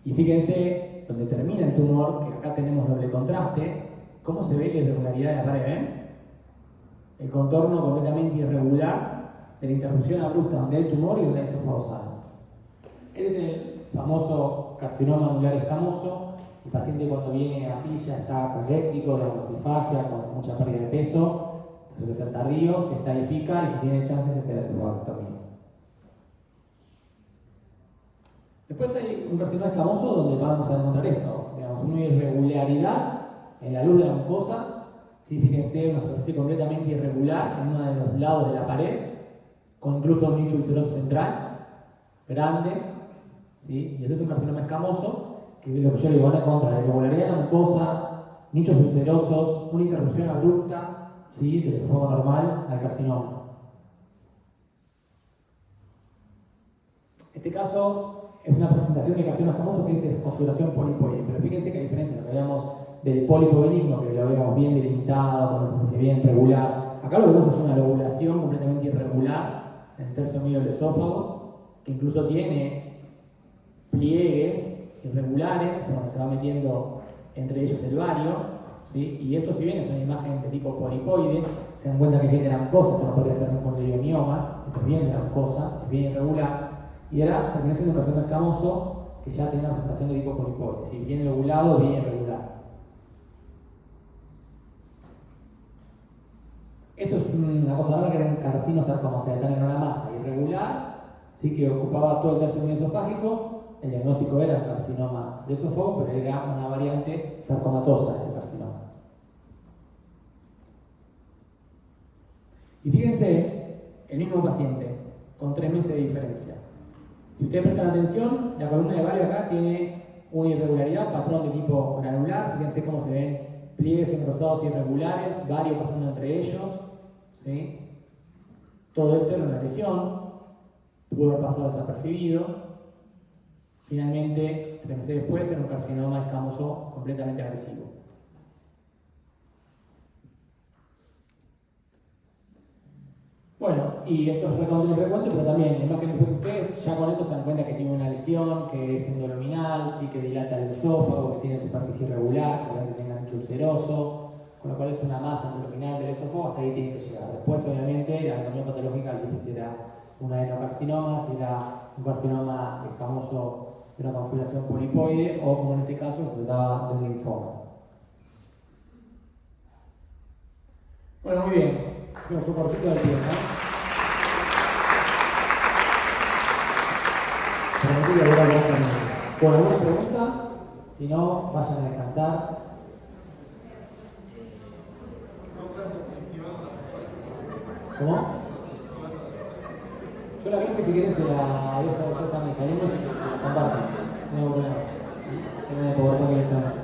Y fíjense, donde termina el tumor, que acá tenemos doble contraste, cómo se ve la irregularidad de la pared, ¿ven? El contorno completamente irregular de la interrupción abrupta donde hay tumor y donde hay esófago sano. Este es el famoso carcinoma anular escamoso. El paciente cuando viene así ya está congéstico, de disfagia, con mucha pérdida de peso, suele ser tardío, se estadifica y si tiene chances de hacer la esofagectomía. Después hay un carcinoma escamoso donde vamos a encontrar esto, digamos, una irregularidad en la luz de la mucosa, ¿sí? Fíjense, una superficie completamente irregular en uno de los lados de la pared, con incluso un nicho ulceroso central, grande, ¿sí? Y este es un carcinoma escamoso, que es lo que yo le voy a encontrar, irregularidad en la mucosa, nichos ulcerosos, una interrupción abrupta, ¿sí? Del esófago normal al carcinoma. Este caso es una presentación de carcinoma escamoso que es de configuración polipoide, pero fíjense que a diferencia de lo que veíamos del pólipo benigno, que lo veíamos bien delimitado, con una superficie bien regular, acá lo que vemos es una lobulación completamente irregular en el tercio medio del esófago, que incluso tiene pliegues irregulares, donde se va metiendo entre ellos el vario, ¿sí? Y esto, si bien es una imagen de tipo polipoide, se dan cuenta que viene de la mucosa, esto no podría ser un polipomioma, esto viene de la mucosa, es bien irregular, y ahora termina siendo un carcinoma escamoso que ya tiene una presentación de tipo polipoide, ¿sí? Bien lobulado, bien irregular. Esto es una cosa rara que era un carcinosarcoma, o sea, en una masa irregular, ¿sí? Que ocupaba todo el tercio medio esofágico. El diagnóstico era un carcinoma de esófago, pero era una variante sarcomatosa de ese carcinoma. Y fíjense, el mismo paciente, con 3 meses de diferencia. Si ustedes prestan atención, la columna de vario acá tiene una irregularidad, patrón de tipo granular. Fíjense cómo se ven pliegues engrosados irregulares, vario pasando entre ellos, ¿sí? Todo esto era una lesión, pudo haber pasado desapercibido. Finalmente, 3 meses después, era un carcinoma escamoso completamente agresivo. Bueno, y esto es recontra frecuente, pero también, la imagen que ustedes ya con esto se dan cuenta que tiene una lesión, que es endoluminal, sí, que dilata el esófago, que tiene superficie irregular, que probablemente tenga ancho ulceroso, con lo cual es una masa endoluminal del esófago, hasta ahí tiene que llegar. Después, obviamente, la anatomía patológica si era un adenocarcinoma, si era un carcinoma escamoso de una configuración polipoide, o como en este caso, se trataba de un linfoma. Bueno, muy bien. Tenemos un cortito del tiempo, ¿no? Prometí que voy a hablar con ellos. Bueno, ¿alguna pregunta? Si no, vayan a descansar. ¿Cómo? Yo la clase, si querés, te la dejo después a mis alumnos y te la comparten. No hay problema. Tengo que poder directamente.